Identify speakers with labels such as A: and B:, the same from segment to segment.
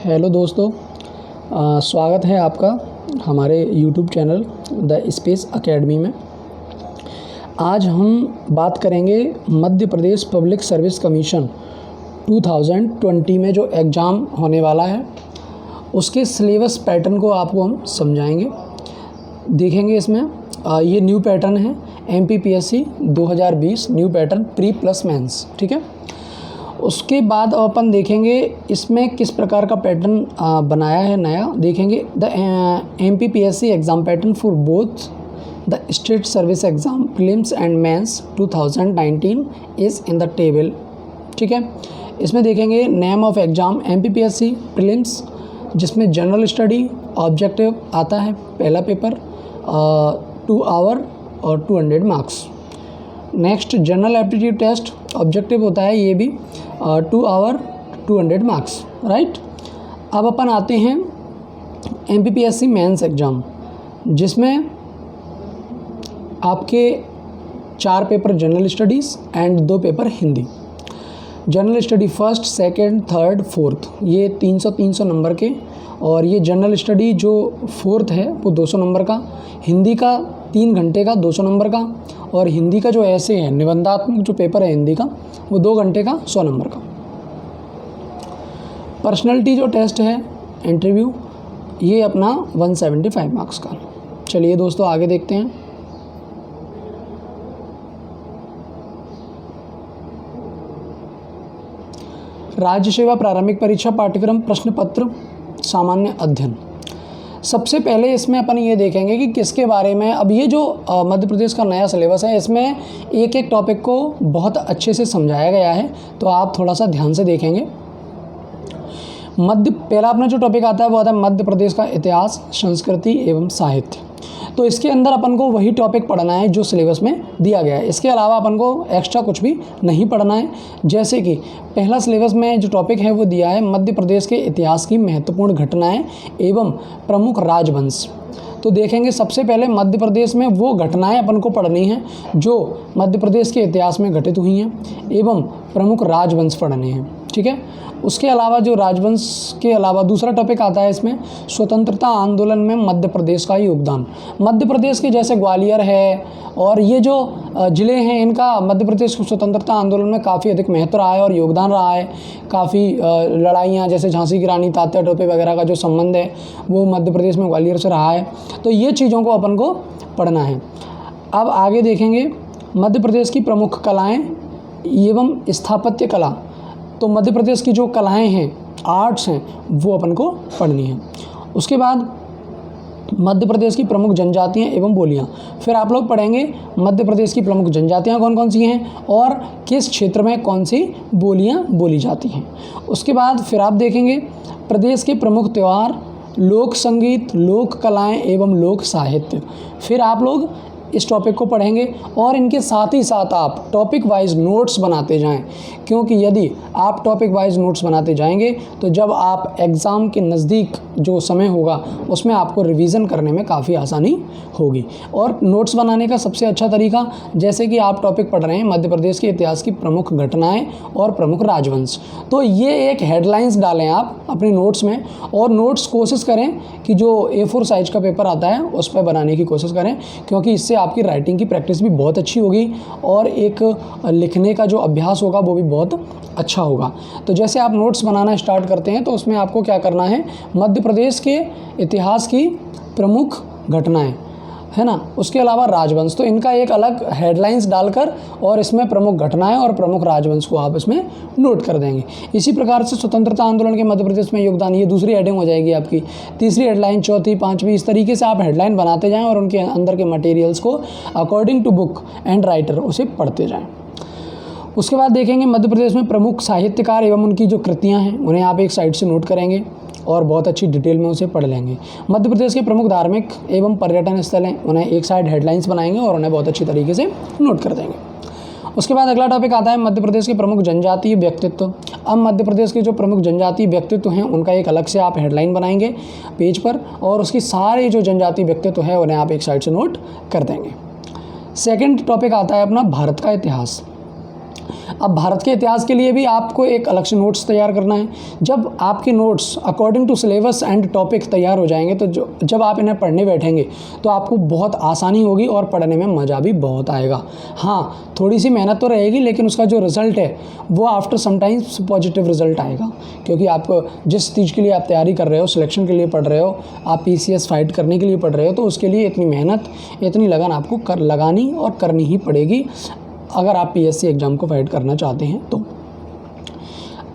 A: Hello दोस्तों, स्वागत है आपका हमारे YouTube channel the space academy में। आज हम बात करेंगे Madhya Pradesh public service commission 2020 में जो एग्ज़ाम होने वाला है उसके सिलेबस पैटर्न को आपको हम समझाएंगे, देखेंगे। इसमें ये न्यू पैटर्न है MPPSC 2020 new pattern pre plus mains, ठीक है। उसके बाद अपन देखेंगे इसमें किस प्रकार का पैटर्न बनाया है नया, देखेंगे। The MPPSC exam pattern for both the state service exam prelims and mains 2019 is in the table, ठीक है। इसमें देखेंगे name of exam MPPSC prelims, जिसमें जनरल स्टडी ऑब्जेक्टिव आता है पहला पेपर 2 आवर और 200 marks. Next general aptitude test objective होता है, ये भी 2 आवर 200 मार्क्स, राइट। अब अपन आते हैं MPPSC मेंस एग्ज़ाम, जिसमें आपके 4 paper general studies and 2 paper Hindi. General study first, second, third, fourth, ये 300 नंबर के, और ये जनरल स्टडी जो फोर्थ है वो 200 नंबर का, हिंदी का 3 घंटे का 200 नंबर का, और हिंदी का जो ऐसे है निबंधात्मक जो पेपर है हिंदी का वो 2 घंटे का 100 नंबर का। पर्सनैलिटी जो टेस्ट है इंटरव्यू, ये अपना 175 मार्क्स का। चलिए दोस्तों आगे देखते हैं। राज्य सेवा प्रारंभिक परीक्षा पाठ्यक्रम प्रश्न पत्र सामान्य अध्ययन। सबसे पहले इसमें अपन ये देखेंगे कि किसके बारे में। अब ये जो मध्य प्रदेश का नया सिलेबस है इसमें एक एक टॉपिक को बहुत अच्छे से समझाया गया है, तो आप थोड़ा सा ध्यान से देखेंगे। पहला अपना जो टॉपिक आता है वो आता है मध्य प्रदेश का इतिहास, संस्कृति एवं साहित्य। तो इसके अंदर अपन को वही टॉपिक पढ़ना है जो सिलेबस में दिया गया है, इसके अलावा अपन को एक्स्ट्रा कुछ भी नहीं पढ़ना है। जैसे कि पहला सिलेबस में जो टॉपिक है वो दिया है मध्य प्रदेश के इतिहास की महत्वपूर्ण घटनाएं एवं प्रमुख राजवंश। तो देखेंगे सबसे पहले मध्य प्रदेश में वो घटनाएं अपन को पढ़नी हैं जो मध्य प्रदेश के इतिहास में घटित हुई हैं एवं प्रमुख राजवंश पढ़ने हैं, ठीक है। उसके अलावा जो राजवंश के अलावा दूसरा टॉपिक आता है इसमें स्वतंत्रता आंदोलन में मध्य प्रदेश का योगदान। मध्य प्रदेश के जैसे ग्वालियर है और ये जो ज़िले हैं इनका मध्य प्रदेश के स्वतंत्रता आंदोलन में काफ़ी अधिक महत्व रहा है और योगदान रहा है। काफ़ी लड़ाइयाँ जैसे झांसी की रानी, तात्या टोपे वगैरह का जो संबंध है वो मध्य प्रदेश में ग्वालियर से रहा है। तो ये चीज़ों को अपन को पढ़ना है। अब आगे देखेंगे मध्य प्रदेश की प्रमुख कलाएँ एवं स्थापत्य कला। तो मध्य प्रदेश की जो कलाएं हैं, आर्ट्स हैं, वो अपन को पढ़नी है। उसके बाद मध्य प्रदेश की प्रमुख जनजातियां एवं बोलियां। फिर आप लोग पढ़ेंगे मध्य प्रदेश की प्रमुख जनजातियां कौन कौन सी हैं और किस क्षेत्र में कौन सी बोलियां बोली जाती हैं। उसके बाद फिर आप देखेंगे प्रदेश के प्रमुख त्यौहार, लोक संगीत, लोक कलाएँ एवं लोक साहित्य। फिर आप लोग इस टॉपिक को पढ़ेंगे और इनके साथ ही साथ आप टॉपिक वाइज नोट्स बनाते जाएं, क्योंकि यदि आप टॉपिक वाइज नोट्स बनाते जाएंगे तो जब आप एग्ज़ाम के नज़दीक जो समय होगा उसमें आपको रिवीजन करने में काफ़ी आसानी होगी। और नोट्स बनाने का सबसे अच्छा तरीका, जैसे कि आप टॉपिक पढ़ रहे हैं मध्य प्रदेश के इतिहास की प्रमुख घटनाएँ और प्रमुख राजवंश, तो ये एक हेडलाइंस डालें आप अपने नोट्स में, और नोट्स कोशिश करें कि जो A4 साइज़ का पेपर आता है उस पर बनाने की कोशिश करें, क्योंकि इससे आपकी राइटिंग की प्रैक्टिस भी बहुत अच्छी होगी और एक लिखने का जो अभ्यास होगा वो भी बहुत अच्छा होगा। तो जैसे आप नोट्स बनाना स्टार्ट करते हैं तो उसमें आपको क्या करना है, मध्य प्रदेश के इतिहास की प्रमुख घटनाएं, है ना, उसके अलावा राजवंश, तो इनका एक अलग हेडलाइंस डालकर और इसमें प्रमुख घटनाएं और प्रमुख राजवंश को आप इसमें नोट कर देंगे। इसी प्रकार से स्वतंत्रता आंदोलन के मध्य प्रदेश में योगदान, ये दूसरी हेडिंग हो जाएगी आपकी। तीसरी हेडलाइन, चौथी, पांचवी, इस तरीके से आप हेडलाइन बनाते जाएं और उनके अंदर के मटेरियल्स को according to book and writer उसे पढ़ते जाएँ। उसके बाद देखेंगे मध्य प्रदेश में प्रमुख साहित्यकार एवं उनकी जो कृतियाँ हैं उन्हें आप एक साइड से नोट करेंगे और बहुत अच्छी डिटेल में उसे पढ़ लेंगे। मध्य प्रदेश के प्रमुख धार्मिक एवं पर्यटन स्थल हैं, उन्हें एक साइड हेडलाइंस बनाएंगे और उन्हें बहुत अच्छी तरीके से नोट कर देंगे। उसके बाद अगला टॉपिक आता है मध्य प्रदेश के प्रमुख जनजातीय व्यक्तित्व। अब मध्य प्रदेश के जो प्रमुख जनजातीय व्यक्तित्व हैं उनका एक अलग से आप हेडलाइन बनाएंगे पेज पर, और उसकी सारे जो जनजातीय व्यक्तित्व है उन्हें आप एक साइड से नोट कर देंगे। सेकेंड टॉपिक आता है अपना भारत का इतिहास। अब भारत के इतिहास के लिए भी आपको एक अलग से नोट्स तैयार करना है। जब आपके notes according to syllabus and topic तैयार हो जाएंगे तो जब आप इन्हें पढ़ने बैठेंगे तो आपको बहुत आसानी होगी और पढ़ने में मज़ा भी बहुत आएगा। हाँ, थोड़ी सी मेहनत तो रहेगी, लेकिन उसका जो रिज़ल्ट है वो आफ्टर समटाइम्स पॉजिटिव रिज़ल्ट आएगा, क्योंकि आप जिस चीज़ के लिए आप तैयारी कर रहे हो, सिलेक्शन के लिए पढ़ रहे हो, आप PCS फाइट करने के लिए पढ़ रहे हो, तो उसके लिए इतनी मेहनत, इतनी लगन आपको लगानी और करनी ही पड़ेगी अगर आप PSC एग्ज़ाम को फाइट करना चाहते हैं तो।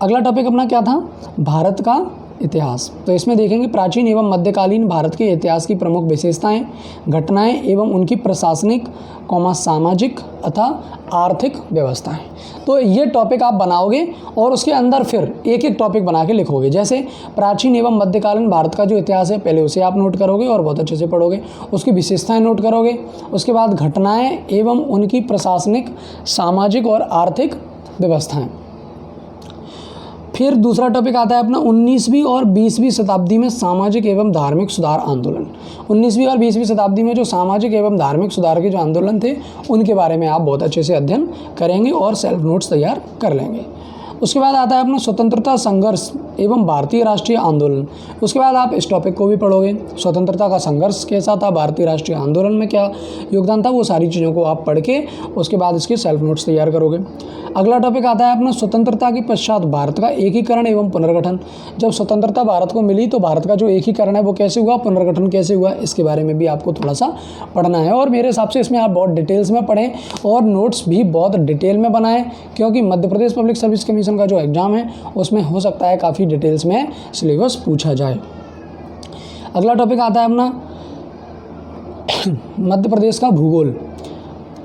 A: अगला टॉपिक अपना क्या था? भारत का इतिहास। तो इसमें देखेंगे प्राचीन एवं मध्यकालीन भारत के इतिहास की प्रमुख विशेषताएं, घटनाएं एवं उनकी प्रशासनिक, सामाजिक तथा आर्थिक व्यवस्थाएं। तो ये टॉपिक आप बनाओगे और उसके अंदर फिर एक एक टॉपिक बना के लिखोगे। जैसे प्राचीन एवं मध्यकालीन भारत का जो इतिहास है, पहले उसे आप नोट करोगे और बहुत अच्छे से पढ़ोगे, उसकी विशेषताएं नोट करोगे। उसके बाद घटनाएं एवं उनकी प्रशासनिक, सामाजिक और आर्थिक व्यवस्थाएं। फिर दूसरा टॉपिक आता है अपना 19वीं और 20वीं शताब्दी में सामाजिक एवं धार्मिक सुधार आंदोलन। 19वीं और 20वीं शताब्दी में जो सामाजिक एवं धार्मिक सुधार के जो आंदोलन थे उनके बारे में आप बहुत अच्छे से अध्ययन करेंगे और सेल्फ नोट्स तैयार कर लेंगे। उसके बाद आता है अपना स्वतंत्रता संघर्ष एवं भारतीय राष्ट्रीय आंदोलन। उसके बाद आप इस टॉपिक को भी पढ़ोगे, स्वतंत्रता का संघर्ष कैसा था, भारतीय राष्ट्रीय आंदोलन में क्या योगदान था, वो सारी चीज़ों को आप पढ़ के उसके बाद इसके सेल्फ नोट्स तैयार करोगे। अगला टॉपिक आता है अपना स्वतंत्रता के पश्चात भारत का एकीकरण एवं पुनर्गठन। जब स्वतंत्रता भारत को मिली तो भारत का जो एकीकरण है वो कैसे हुआ, पुनर्गठन कैसे हुआ, इसके बारे में भी आपको थोड़ा सा पढ़ना है। और मेरे हिसाब से इसमें आप बहुत डिटेल्स में पढ़ें और नोट्स भी बहुत डिटेल में बनाएं, क्योंकि Madhya Pradesh public service commission का जो एग्ज़ाम है उसमें हो सकता है काफ़ी डिटेल्स में सिलेबस पूछा जाए। अगला टॉपिक आता है अपना मध्य प्रदेश का भूगोल।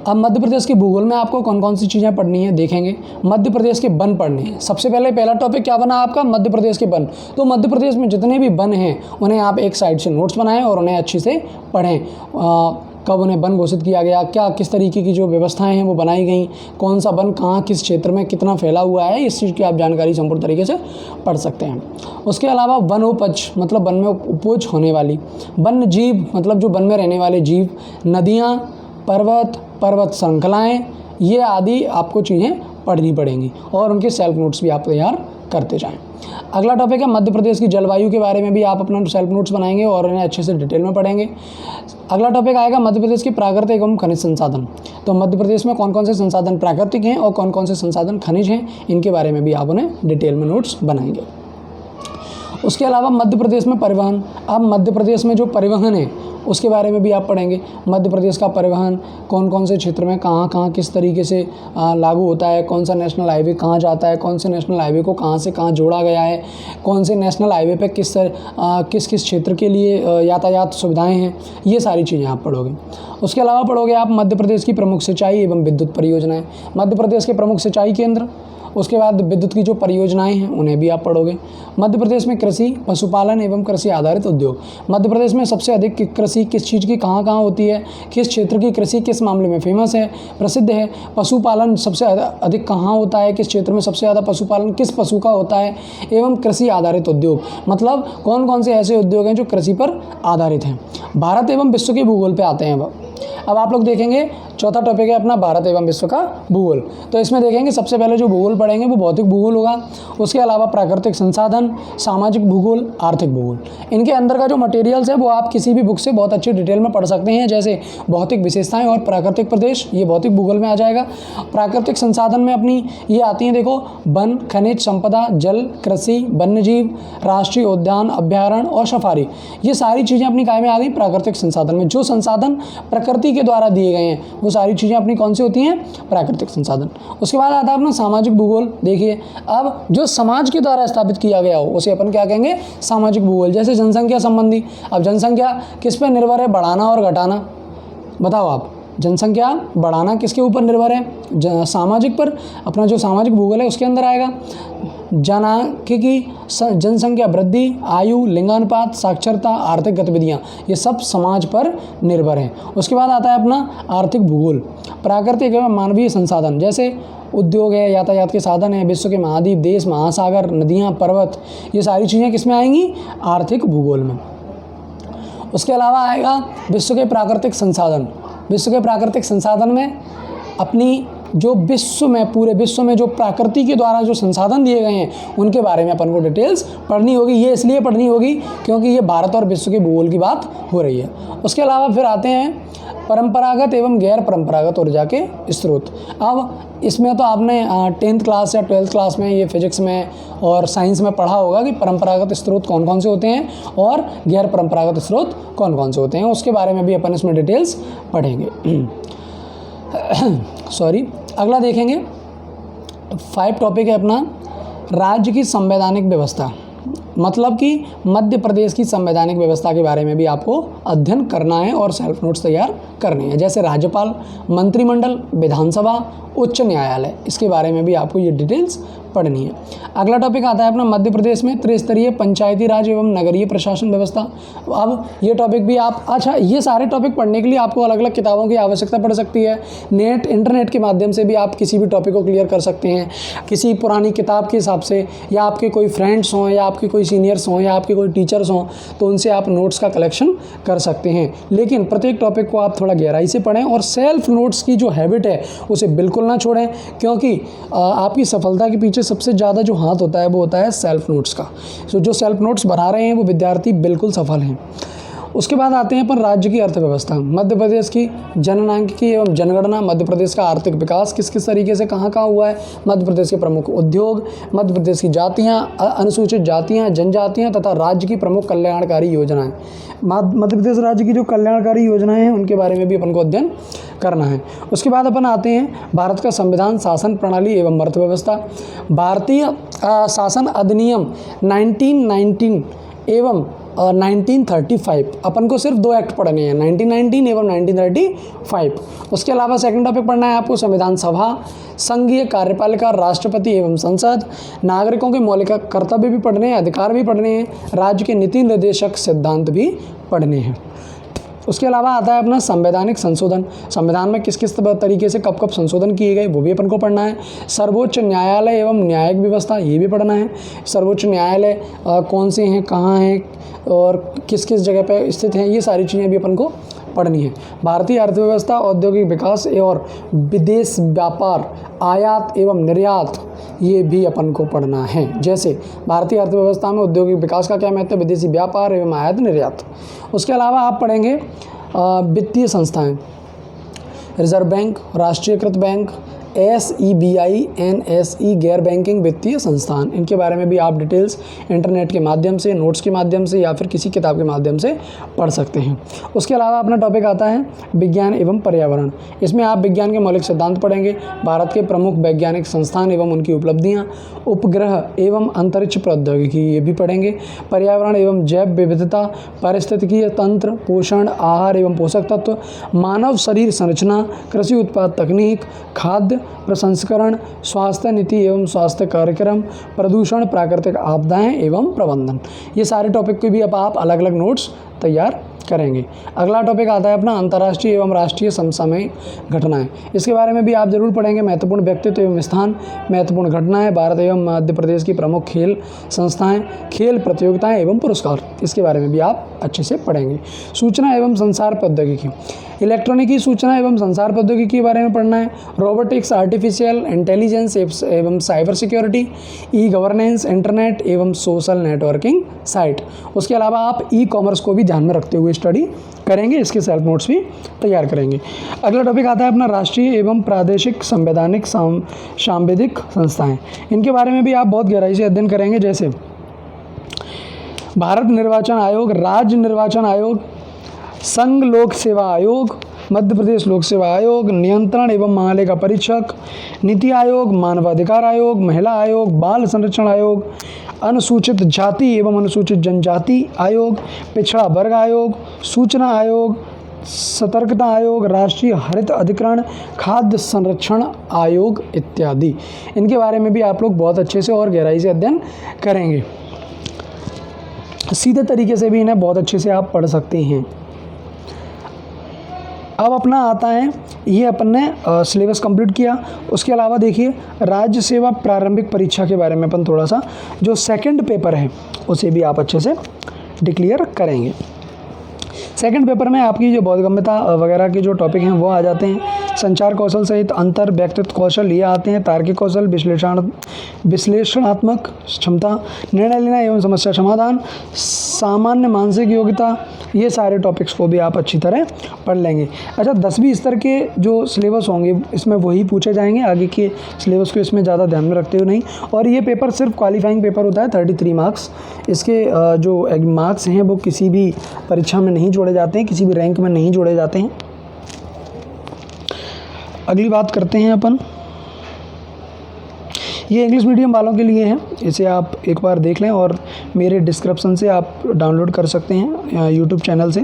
A: अब मध्य प्रदेश के भूगोल में आपको कौन कौन सी चीज़ें पढ़नी है देखेंगे। मध्य प्रदेश के वन पढ़ने हैं। सबसे पहला टॉपिक क्या बना आपका, मध्य प्रदेश के वन। तो मध्य प्रदेश में जितने भी वन हैं उन्हें आप एक साइड से नोट्स बनाएं और उन्हें अच्छे से पढ़ें। कब उन्हें वन घोषित किया गया, क्या किस तरीके की जो व्यवस्थाएं हैं वो बनाई गई, कौन सा वन कहाँ किस क्षेत्र में कितना फैला हुआ है, इस चीज़ की आप जानकारी संपूर्ण तरीके से पढ़ सकते हैं। उसके अलावा वनोपज मतलब वन में उपज होने वाली, वन्य जीव मतलब जो वन में रहने वाले जीव, नदियाँ, पर्वत श्रृंखलाएँ, ये आदि आपको चीज़ें पढ़नी पड़ेंगी और उनके सेल्फ नोट्स भी आप तैयार करते जाएं। अगला टॉपिक है मध्य प्रदेश की जलवायु के बारे में भी आप अपना सेल्फ नोट्स बनाएंगे और इन्हें अच्छे से डिटेल में पढ़ेंगे। अगला टॉपिक आएगा मध्य प्रदेश के प्राकृतिक एवं खनिज संसाधन। तो मध्य प्रदेश में कौन कौन से संसाधन प्राकृतिक हैं और कौन कौन से संसाधन खनिज हैं, इनके बारे में भी आप उन्हें डिटेल में नोट्स बनाएंगे। उसके अलावा मध्य प्रदेश में परिवहन। अब मध्य प्रदेश में जो परिवहन है उसके बारे में भी आप पढ़ेंगे। मध्य प्रदेश का परिवहन कौन कौन से क्षेत्र में कहाँ कहाँ किस तरीके से लागू होता है, कौन सा नेशनल हाईवे कहाँ जाता है, कौन से नेशनल हाईवे को कहाँ से कहाँ जोड़ा गया है, कौन से नेशनल हाईवे पे किस किस क्षेत्र के लिए यातायात सुविधाएं हैं, ये सारी चीज़ें आप पढ़ोगे। उसके अलावा पढ़ोगे आप मध्य प्रदेश की प्रमुख सिंचाई एवं विद्युत परियोजनाएँ, मध्य प्रदेश के प्रमुख सिंचाई केंद्र। उसके बाद विद्युत की जो परियोजनाएं हैं उन्हें भी आप पढ़ोगे। मध्य प्रदेश में कृषि, पशुपालन एवं कृषि आधारित उद्योग। मध्य प्रदेश में सबसे अधिक कृषि किस चीज़ की कहाँ कहाँ होती है, किस क्षेत्र की कृषि किस मामले में फेमस है, प्रसिद्ध है। पशुपालन सबसे अधिक कहाँ होता है, किस क्षेत्र में सबसे ज़्यादा पशुपालन किस पशु का होता है, एवं कृषि आधारित उद्योग मतलब कौन कौन से ऐसे उद्योग हैं जो कृषि पर आधारित हैं। भारत एवं विश्व के भूगोल पे आते हैं। अब आप लोग देखेंगे चौथा टॉपिक है अपना भारत एवं विश्व का भूगोल। तो इसमें देखेंगे सबसे पहले जो भूगोल पढ़ेंगे वो भौतिक भूगोल होगा। उसके अलावा प्राकृतिक संसाधन, सामाजिक भूगोल, आर्थिक भूगोल। इनके अंदर का जो मटेरियल्स है वो आप किसी भी बुक से बहुत अच्छी डिटेल में पढ़ सकते हैं, जैसे भौतिक विशेषताएं और प्राकृतिक प्रदेश, ये भौतिक भूगोल में आ जाएगा। प्राकृतिक संसाधन में अपनी ये आती हैं, देखो वन, खनिज संपदा, जल, कृषि, वन्यजीव, राष्ट्रीय उद्यान, अभ्यारण्य और सफारी, ये सारी चीज़ें अपनी काय में आ गई प्राकृतिक संसाधन में। जो संसाधन प्रकृति के द्वारा दिए गए हैं वो सारी चीज़ें अपनी कौन सी होती हैं, प्राकृतिक संसाधन। उसके बाद आता है अपना सामाजिक भूगोल। देखिए अब जो समाज के द्वारा स्थापित किया गया हो उसे अपन क्या कहेंगे, सामाजिक भूगोल। जैसे जनसंख्या संबंधी, अब जनसंख्या किस पे निर्भर है, बढ़ाना और घटाना। बताओ आप, जनसंख्या बढ़ाना किसके ऊपर निर्भर है, सामाजिक पर। अपना जो सामाजिक भूगोल है उसके अंदर आएगा जनसांख्यिकी, जनसंख्या वृद्धि, आयु, लिंगानुपात, साक्षरता, आर्थिक गतिविधियाँ, ये सब समाज पर निर्भर हैं। उसके बाद आता है अपना आर्थिक भूगोल। प्राकृतिक एवं मानवीय संसाधन, जैसे उद्योग है, यातायात के साधन है, विश्व के महाद्वीप, देश, महासागर, नदियाँ, पर्वत, ये सारी चीज़ें किस में आएंगी, आर्थिक भूगोल में। उसके अलावा आएगा विश्व के प्राकृतिक संसाधन। विश्व के प्राकृतिक संसाधन में अपनी जो विश्व में, पूरे विश्व में जो प्रकृति के द्वारा जो संसाधन दिए गए हैं उनके बारे में अपन को डिटेल्स पढ़नी होगी। ये इसलिए पढ़नी होगी क्योंकि ये भारत और विश्व के भूगोल की बात हो रही है। उसके अलावा फिर आते हैं परंपरागत एवं गैर परंपरागत ऊर्जा के स्रोत। अब इसमें तो आपने 10th क्लास या 12th क्लास में ये फिजिक्स में और साइंस में पढ़ा होगा कि परंपरागत स्रोत कौन कौन से होते हैं और गैर परंपरागत स्रोत कौन कौन से होते हैं, उसके बारे में भी अपन इसमें डिटेल्स पढ़ेंगे। सॉरी, अगला देखेंगे 5 टॉपिक है अपना राज्य की संवैधानिक व्यवस्था, मतलब कि मध्य प्रदेश की संवैधानिक व्यवस्था के बारे में भी आपको अध्ययन करना है और सेल्फ नोट्स तैयार करनी है। जैसे राज्यपाल, मंत्रिमंडल, विधानसभा, उच्च न्यायालय, इसके बारे में भी आपको ये डिटेल्स पढ़नी है। अगला टॉपिक आता है अपना मध्य प्रदेश में त्रिस्तरीय पंचायती राज एवं नगरीय प्रशासन व्यवस्था। अब ये टॉपिक भी आप, अच्छा, ये सारे टॉपिक पढ़ने के लिए आपको अलग अलग किताबों की आवश्यकता पड़ सकती है। इंटरनेट के माध्यम से भी आप किसी भी टॉपिक को क्लियर कर सकते हैं, किसी पुरानी किताब के हिसाब से, या आपके कोई फ्रेंड्स हों या आपके कोई सीनियर्स हों या आपके कोई टीचर्स हों तो उनसे आप नोट्स का कलेक्शन कर सकते हैं। लेकिन प्रत्येक टॉपिक को आप थोड़ा गहराई से पढ़ें और सेल्फ नोट्स की जो हैबिट है उसे बिल्कुल ना छोड़ें, क्योंकि आपकी सफलता के पीछे सबसे ज़्यादा जो हाथ होता है वो होता है सेल्फ नोट्स का। तो जो सेल्फ नोट्स बना रहे हैं वो विद्यार्थी बिल्कुल सफल हैं। उसके बाद आते हैं पर राज्य की अर्थव्यवस्था, मध्य प्रदेश की जननांकिकी एवं जनगणना, मध्य प्रदेश का आर्थिक विकास किस किस तरीके से कहाँ हुआ है, मध्य प्रदेश के प्रमुख उद्योग, मध्य प्रदेश की जातियाँ, अनुसूचित जातियाँ, जनजातियाँ तथा राज्य की प्रमुख कल्याणकारी योजनाएं। मध्य प्रदेश राज्य की जो कल्याणकारी योजनाएं हैं उनके बारे में भी अपन को अध्ययन करना है। उसके बाद अपन आते हैं भारत का संविधान, शासन प्रणाली एवं अर्थव्यवस्था। भारतीय शासन अधिनियम 1919 एवं 1935, अपन को सिर्फ 2 एक्ट पढ़ने हैं, 1919 एवं 1935। उसके अलावा सेकंड टॉपिक पढ़ना है आपको संविधान सभा, संघीय कार्यपालिका, राष्ट्रपति एवं संसद, नागरिकों के मौलिक कर्तव्य भी पढ़ने हैं, अधिकार भी पढ़ने हैं, राज्य के नीति निर्देशक सिद्धांत भी पढ़ने हैं। उसके अलावा आता है अपना संवैधानिक संशोधन, संविधान में किस किस तरीके से कब कब संशोधन किए गए वो भी अपन को पढ़ना है। सर्वोच्च न्यायालय एवं न्यायिक व्यवस्था, ये भी पढ़ना है। सर्वोच्च न्यायालय कौन से हैं, कहाँ हैं और किस किस जगह पे स्थित हैं, ये सारी चीज़ें भी अपन को पढ़नी है। भारतीय अर्थव्यवस्था, औद्योगिक विकास और विदेश व्यापार, आयात एवं निर्यात, ये भी अपन को पढ़ना है। जैसे भारतीय अर्थव्यवस्था में औद्योगिक विकास का क्या महत्व है, विदेशी व्यापार एवं आयात निर्यात। उसके अलावा आप पढ़ेंगे वित्तीय संस्थाएं, रिजर्व बैंक, राष्ट्रीयकृत बैंक, SEBI, NSE, गैर बैंकिंग वित्तीय संस्थान, इनके बारे में भी आप डिटेल्स इंटरनेट के माध्यम से, नोट्स के माध्यम से या फिर किसी किताब के माध्यम से पढ़ सकते हैं। उसके अलावा अपना टॉपिक आता है विज्ञान एवं पर्यावरण। इसमें आप विज्ञान के मौलिक सिद्धांत पढ़ेंगे, भारत के प्रमुख वैज्ञानिक संस्थान एवं उनकी उपलब्धियाँ, उपग्रह एवं अंतरिक्ष प्रौद्योगिकी, ये भी पढ़ेंगे। पर्यावरण एवं जैव विविधता, पारिस्थितिकीय तंत्र, पोषण, आहार एवं पोषक तत्व, मानव शरीर संरचना, कृषि उत्पाद तकनीक, खाद्य प्रसंस्करण, स्वास्थ्य नीति एवं स्वास्थ्य कार्यक्रम, प्रदूषण, प्राकृतिक आपदाएं एवं प्रबंधन, ये सारे टॉपिक के भी अब आप अलग अलग नोट्स तैयार करेंगे। अगला टॉपिक आता है अपना अंतर्राष्ट्रीय एवं राष्ट्रीय समसामयिक घटनाएं। इसके बारे में भी आप जरूर पढ़ेंगे। महत्वपूर्ण व्यक्तित्व एवं स्थान, महत्वपूर्ण घटनाएं, भारत एवं मध्य प्रदेश की प्रमुख खेल संस्थाएं, खेल प्रतियोगिताएं एवं पुरस्कार, इसके बारे में भी आप अच्छे से पढ़ेंगे। सूचना एवं संचार प्रौद्योगिकी, इलेक्ट्रॉनिकी सूचना एवं संचार प्रौद्योगिकी के बारे में पढ़ना है। रोबोटिक्स, आर्टिफिशियल इंटेलिजेंस एवं cyber security, e governance, internet एवं सोशल नेटवर्किंग साइट। उसके अलावा आप ई-कॉमर्स को भी ध्यान में रखते हुए स्टडी करेंगे, इसके सेल्फ नोट्स भी तैयार करेंगे। अगला टॉपिक आता है अपना राष्ट्रीय एवं प्रादेशिक संवैधानिक सांविधिक संस्थाएं। इनके बारे में भी आप बहुत गहराई से अध्ययन करेंगे। जैसे भारत निर्वाचन आयोग, राज्य निर्वाचन आयोग, संघ लोक सेवा आयोग, मध्य प्रदेश लोक सेवा आयोग, नियंत्रण एवं महालेखा परीक्षक, नीति आयोग, मानवाधिकार आयोग, महिला आयोग, बाल संरक्षण आयोग, अनुसूचित जाति एवं अनुसूचित जनजाति आयोग, पिछड़ा वर्ग आयोग, सूचना आयोग, सतर्कता आयोग, राष्ट्रीय हरित अधिकरण, खाद्य संरक्षण आयोग इत्यादि। इनके बारे में भी आप लोग बहुत अच्छे से और गहराई से अध्ययन करेंगे। सीधे तरीके से भी इन्हें बहुत अच्छे से आप पढ़ सकते हैं। अब अपना आता है, ये अपन ने सिलेबस कंप्लीट किया। उसके अलावा देखिए राज्य सेवा प्रारंभिक परीक्षा के बारे में अपन थोड़ा सा, जो सेकंड पेपर है उसे भी आप अच्छे से डिक्लेयर करेंगे। सेकंड पेपर में आपकी जो बोधगम्यता वगैरह के जो टॉपिक हैं वो आ जाते हैं। संचार कौशल सहित अंतर व्यक्तित्व कौशल ये आते हैं। तार्किक कौशल, विश्लेषणात्मक क्षमता, निर्णय लेना एवं समस्या समाधान, सामान्य मानसिक योग्यता, ये सारे टॉपिक्स को भी आप अच्छी तरह पढ़ लेंगे। अच्छा, 10वीं स्तर के जो सिलेबस होंगे इसमें वही पूछे जाएंगे, आगे के सिलेबस को इसमें ज़्यादा ध्यान में रखते हुए नहीं। और ये पेपर सिर्फ क्वालिफाइंग पेपर होता है, 33 मार्क्स। इसके जो मार्क्स हैं वो किसी भी परीक्षा में नहीं जोड़े जाते हैं, किसी भी रैंक में नहीं जोड़े जाते हैं। अगली बात करते हैं अपन, ये इंग्लिश मीडियम वालों के लिए है, इसे आप एक बार देख लें और मेरे डिस्क्रिप्शन से आप डाउनलोड कर सकते हैं यूट्यूब चैनल से।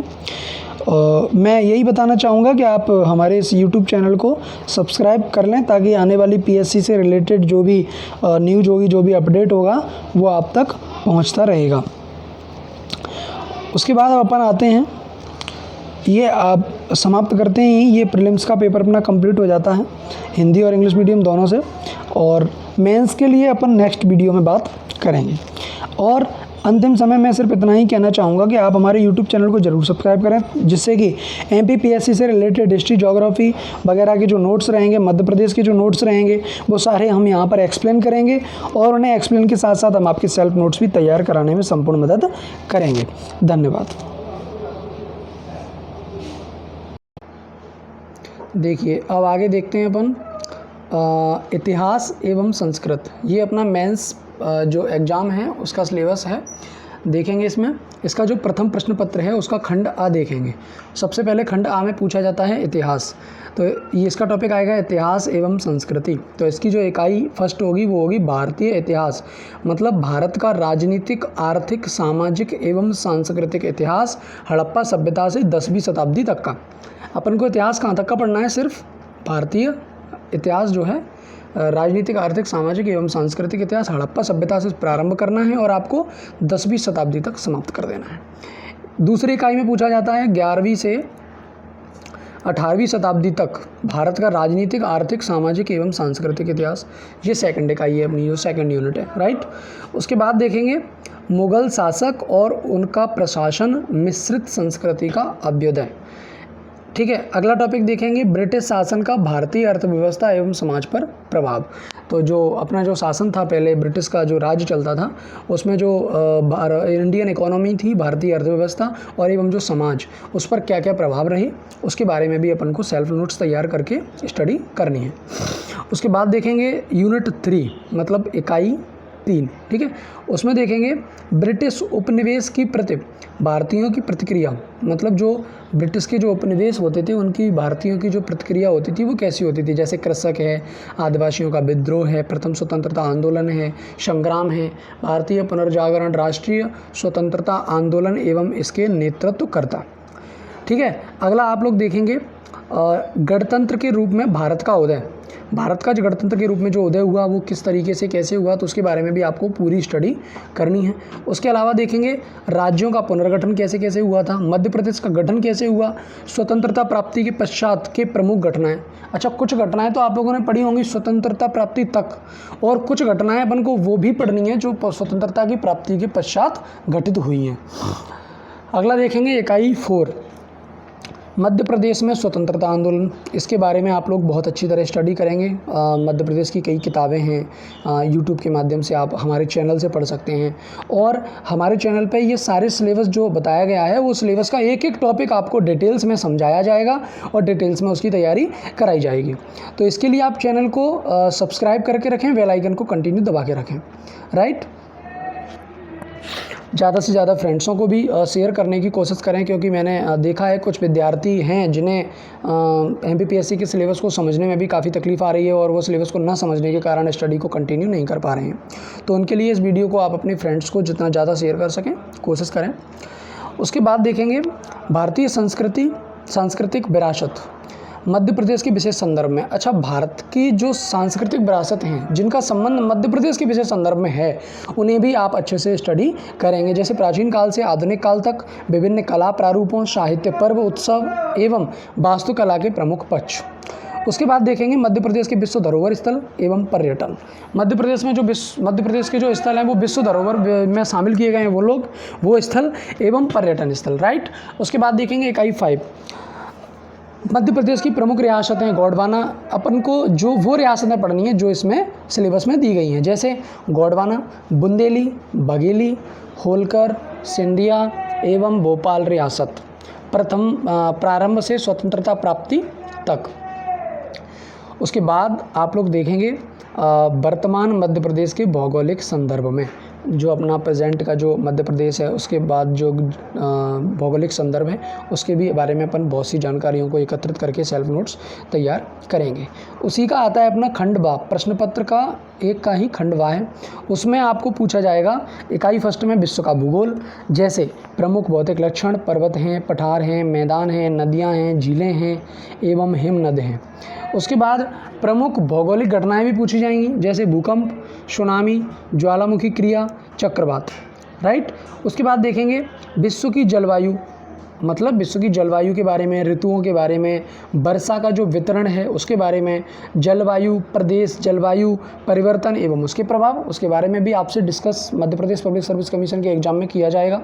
A: मैं यही बताना चाहूँगा कि आप हमारे इस यूट्यूब चैनल को सब्सक्राइब कर लें ताकि आने वाली पीएससी से रिलेटेड जो भी न्यूज़ होगी, जो भी अपडेट होगा वो आप तक पहुँचता रहेगा। उसके बाद अपन आते हैं, ये आप समाप्त करते ही ये प्रीलिम्स का पेपर अपना कंप्लीट हो जाता है, हिंदी और इंग्लिश मीडियम दोनों से। और मेंस के लिए अपन नेक्स्ट वीडियो में बात करेंगे। और अंतिम समय में सिर्फ इतना ही कहना चाहूँगा कि आप हमारे यूट्यूब चैनल को ज़रूर सब्सक्राइब करें, जिससे कि एमपीपीएससी से रिलेटेड हिस्ट्री, ज्योग्राफी वगैरह के जो नोट्स रहेंगे, मध्य प्रदेश के जो नोट्स रहेंगे, वो सारे हम यहाँ पर एक्सप्लेन करेंगे और उन्हें एक्सप्लेन के साथ साथ हम आपके सेल्फ नोट्स भी तैयार कराने में संपूर्ण मदद करेंगे। धन्यवाद। देखिए, अब आगे देखते हैं अपन इतिहास एवं संस्कृत। ये अपना मेंस जो एग्ज़ाम है उसका सिलेबस है, देखेंगे इसमें। इसका जो प्रथम प्रश्न पत्र है उसका खंड आ देखेंगे। सबसे पहले खंड आ में पूछा जाता है इतिहास, तो ये इसका टॉपिक आएगा इतिहास एवं संस्कृति। तो इसकी जो इकाई फर्स्ट होगी वो होगी भारतीय इतिहास, मतलब भारत का राजनीतिक, आर्थिक, सामाजिक एवं सांस्कृतिक इतिहास, हड़प्पा सभ्यता से 10वीं शताब्दी तक का। अपन को इतिहास कहाँ तक का पढ़ना है? सिर्फ भारतीय इतिहास जो है, राजनीतिक, आर्थिक, सामाजिक एवं सांस्कृतिक इतिहास हड़प्पा सभ्यता से प्रारंभ करना है और आपको 10वीं शताब्दी तक समाप्त कर देना है। दूसरी इकाई में पूछा जाता है 11वीं से 18वीं शताब्दी तक भारत का राजनीतिक, आर्थिक, सामाजिक एवं सांस्कृतिक इतिहास। ये सेकंड इकाई है अपनी, जो सेकंड यूनिट है, राइट। उसके बाद देखेंगे मुगल शासक और उनका प्रशासन, मिश्रित संस्कृति का अभ्युदय। ठीक है। अगला टॉपिक देखेंगे ब्रिटिश शासन का भारतीय अर्थव्यवस्था एवं समाज पर प्रभाव। तो जो अपना जो शासन था पहले, ब्रिटिश का जो राज्य चलता था, उसमें जो इंडियन इकोनॉमी थी, भारतीय अर्थव्यवस्था और एवं जो समाज, उस पर क्या क्या प्रभाव रहे, उसके बारे में भी अपन को सेल्फ नोट्स तैयार करके स्टडी करनी है। उसके बाद देखेंगे यूनिट 3, मतलब इकाई 3, ठीक है। उसमें देखेंगे ब्रिटिश उपनिवेश की प्रति भारतीयों की प्रतिक्रिया, मतलब जो ब्रिटिश के जो उपनिवेश होते थे उनकी भारतीयों की जो प्रतिक्रिया होती थी वो कैसी होती थी। जैसे कृषक है, आदिवासियों का विद्रोह है, प्रथम स्वतंत्रता आंदोलन है, संग्राम है, भारतीय पुनर्जागरण, राष्ट्रीय स्वतंत्रता आंदोलन एवं इसके नेतृत्वकर्ता। ठीक है। अगला आप लोग देखेंगे गणतंत्र के रूप में भारत का उदय। भारत का जो गणतंत्र के रूप में जो उदय हुआ वो किस तरीके से कैसे हुआ, तो उसके बारे में भी आपको पूरी स्टडी करनी है। उसके अलावा देखेंगे राज्यों का पुनर्गठन कैसे कैसे हुआ था, मध्य प्रदेश का गठन कैसे हुआ, स्वतंत्रता प्राप्ति के पश्चात के प्रमुख घटनाएं। अच्छा, कुछ घटनाएं तो आप लोगों ने पढ़ी होंगी स्वतंत्रता प्राप्ति तक, और कुछ घटनाएं अपन को वो भी पढ़नी है जो स्वतंत्रता की प्राप्ति के पश्चात घटित हुई हैं। अगला देखेंगे इकाई 4, मध्य प्रदेश में स्वतंत्रता आंदोलन। इसके बारे में आप लोग बहुत अच्छी तरह स्टडी करेंगे। मध्य प्रदेश की कई किताबें हैं, यूट्यूब के माध्यम से आप हमारे चैनल से पढ़ सकते हैं, और हमारे चैनल पे ये सारे सिलेबस जो बताया गया है वो सिलेबस का एक एक टॉपिक आपको डिटेल्स में समझाया जाएगा और डिटेल्स में उसकी तैयारी कराई जाएगी। तो इसके लिए आप चैनल को सब्सक्राइब करके रखें, बेल आइकन को कंटिन्यू दबा के रखें, राइट। ज़्यादा से ज़्यादा फ्रेंड्सों को भी शेयर करने की कोशिश करें, क्योंकि मैंने देखा है कुछ विद्यार्थी हैं जिन्हें एमपीपीएससी के सिलेबस को समझने में भी काफ़ी तकलीफ़ आ रही है और वो सिलेबस को ना समझने के कारण स्टडी को कंटिन्यू नहीं कर पा रहे हैं। तो उनके लिए इस वीडियो को आप अपने फ्रेंड्स को जितना ज़्यादा शेयर कर सकें कोशिश करें। उसके बाद देखेंगे भारतीय संस्कृति, सांस्कृतिक विरासत, मध्य प्रदेश के विशेष संदर्भ में। अच्छा, भारत की जो सांस्कृतिक विरासत हैं जिनका संबंध मध्य प्रदेश के विशेष संदर्भ में है, उन्हें भी आप अच्छे से स्टडी करेंगे। जैसे प्राचीन काल से आधुनिक काल तक विभिन्न कला प्रारूपों, साहित्य, पर्व, उत्सव एवं वास्तुकला के प्रमुख पक्ष। उसके बाद देखेंगे मध्य प्रदेश के विश्व धरोहर स्थल एवं पर्यटन। मध्य प्रदेश में जो मध्य प्रदेश के जो स्थल हैं वो विश्व धरोहर में शामिल किए गए हैं वो लोग, वो स्थल एवं पर्यटन स्थल, राइट। उसके बाद देखेंगे इकाई 5, मध्य प्रदेश की प्रमुख रियासतें गोंडवाना, अपन को जो वो रियासतें पढ़नी है जो इसमें सिलेबस में दी गई हैं, जैसे गोंडवाना, बुंदेली, बघेली, होलकर, सिंधिया एवं भोपाल रियासत प्रारंभ से स्वतंत्रता प्राप्ति तक। उसके बाद आप लोग देखेंगे वर्तमान मध्य प्रदेश के भौगोलिक संदर्भ में, जो अपना प्रेजेंट का जो मध्य प्रदेश है उसके बाद जो भौगोलिक संदर्भ है उसके भी बारे में अपन बहुत सी जानकारियों को एकत्रित करके सेल्फ नोट्स तैयार करेंगे। उसी का आता है अपना खंडवा, प्रश्न पत्र का एक का ही खंडवा है। उसमें आपको पूछा जाएगा इकाई फर्स्ट में विश्व का भूगोल, जैसे प्रमुख भौतिक लक्षण, पर्वत हैं, पठार हैं, मैदान हैं, नदियाँ हैं, झीलें हैं एवं हिमनद हैं। उसके बाद प्रमुख भौगोलिक घटनाएं भी पूछी जाएंगी, जैसे भूकंप, सुनामी, ज्वालामुखी क्रिया, चक्रवात, राइट। उसके बाद देखेंगे विश्व की जलवायु, मतलब विश्व की जलवायु के बारे में, ऋतुओं के बारे में, वर्षा का जो वितरण है उसके बारे में, जलवायु प्रदेश, जलवायु परिवर्तन एवं उसके प्रभाव, उसके बारे में भी आपसे discuss Madhya Pradesh public service commission के एग्जाम में किया जाएगा।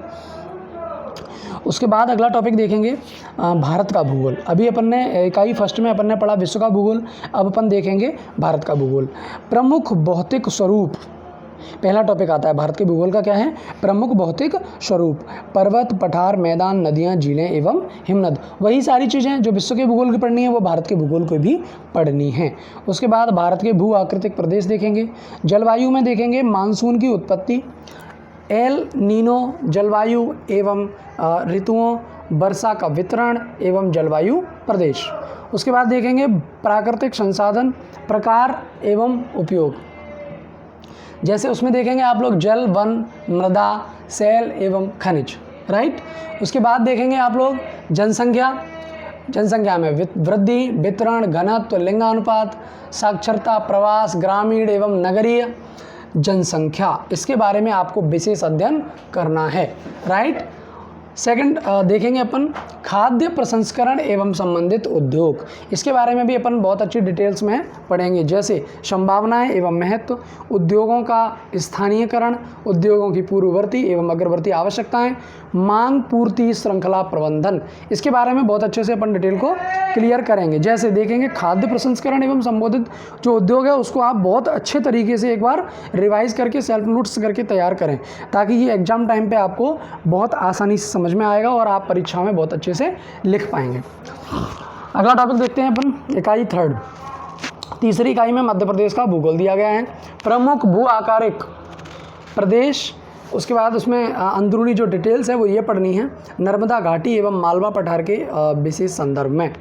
A: उसके बाद अगला टॉपिक देखेंगे भारत का भूगोल। अभी अपन ने इकाई फर्स्ट में अपन ने पढ़ा विश्व का भूगोल, अब अपन देखेंगे भारत का भूगोल। प्रमुख भौतिक स्वरूप, पहला टॉपिक आता है भारत के भूगोल का, क्या है? प्रमुख भौतिक स्वरूप, पर्वत, पठार, मैदान, नदियाँ, झीलें एवं हिमनद। वही सारी चीज़ें जो विश्व के भूगोल की पढ़नी है वो भारत के भूगोल को भी पढ़नी है। उसके बाद भारत के भू आकृतिक प्रदेश देखेंगे। जलवायु में देखेंगे मानसून की उत्पत्ति, एल नीनो जलवायु एवं ऋतुओं, वर्षा का वितरण एवं जलवायु प्रदेश। उसके बाद देखेंगे प्राकृतिक संसाधन, प्रकार एवं उपयोग, जैसे उसमें देखेंगे आप लोग जल, वन, मृदा, सेल एवं खनिज, राइट। उसके बाद देखेंगे आप लोग जनसंख्या में वृद्धि, वितरण, घनत्व, लिंगानुपात, साक्षरता, प्रवास, ग्रामीण एवं नगरीय जनसंख्या, इसके बारे में आपको विशेष अध्ययन करना है, राइट। सेकंड देखेंगे अपन खाद्य प्रसंस्करण एवं संबंधित उद्योग, इसके बारे में भी अपन बहुत अच्छी डिटेल्स में पढ़ेंगे, जैसे संभावनाएं एवं महत्व, उद्योगों का स्थानीयकरण, उद्योगों की पूर्ववर्ती एवं अग्रवर्ती आवश्यकताएं, मांग पूर्ति श्रृंखला प्रबंधन, इसके बारे में बहुत अच्छे से अपन डिटेल को क्लियर करेंगे। जैसे देखेंगे खाद्य प्रसंस्करण एवं संबोधित जो उद्योग है उसको आप बहुत अच्छे तरीके से एक बार रिवाइज करके सेल्फ नोट्स करके तैयार करें, ताकि ये एग्जाम टाइम पे आपको बहुत आसानी से समझ में आएगा और आप परीक्षा में बहुत अच्छे से लिख पाएंगे। अगला टॉपिक देखते हैं अपन इकाई थर्ड। तीसरी इकाई में मध्य प्रदेश का भूगोल दिया गया है, प्रमुख भू आकारिक प्रदेश। उसके बाद उसमें अंदरूनी जो डिटेल्स है वो ये पढ़नी है, नर्मदा घाटी एवं मालवा पठार के विशेष संदर्भ में।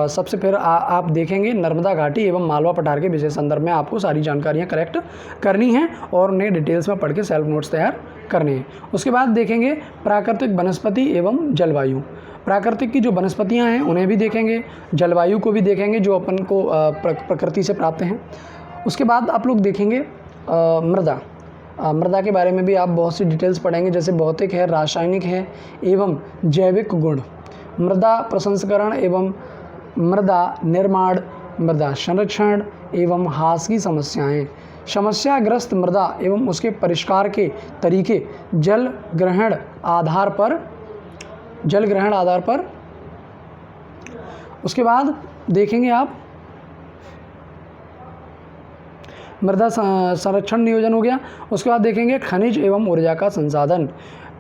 A: सबसे फिर आप देखेंगे नर्मदा घाटी एवं मालवा पठार के विशेष संदर्भ में आपको सारी जानकारियाँ कलेक्ट करनी हैं और उन्हें डिटेल्स में पढ़ के सेल्फ नोट्स तैयार करने हैं। उसके बाद देखेंगे प्राकृतिक वनस्पति एवं जलवायु, प्राकृतिक की जो वनस्पतियाँ हैं उन्हें भी देखेंगे, जलवायु को भी देखेंगे जो अपन को प्रकृति से प्राप्त हैं। उसके बाद आप लोग देखेंगे मृदा के बारे में भी आप बहुत सी डिटेल्स पढ़ेंगे, जैसे भौतिक है, रासायनिक है एवं जैविक गुण, मृदा प्रसंस्करण एवं मृदा निर्माण, मृदा संरक्षण एवं ह्रास की समस्याएं, समस्याग्रस्त मृदा एवं उसके परिष्कार के तरीके, जल ग्रहण आधार पर। उसके बाद देखेंगे आप मृदा संरक्षण नियोजन हो गया। उसके बाद देखेंगे खनिज एवं ऊर्जा का संसाधन,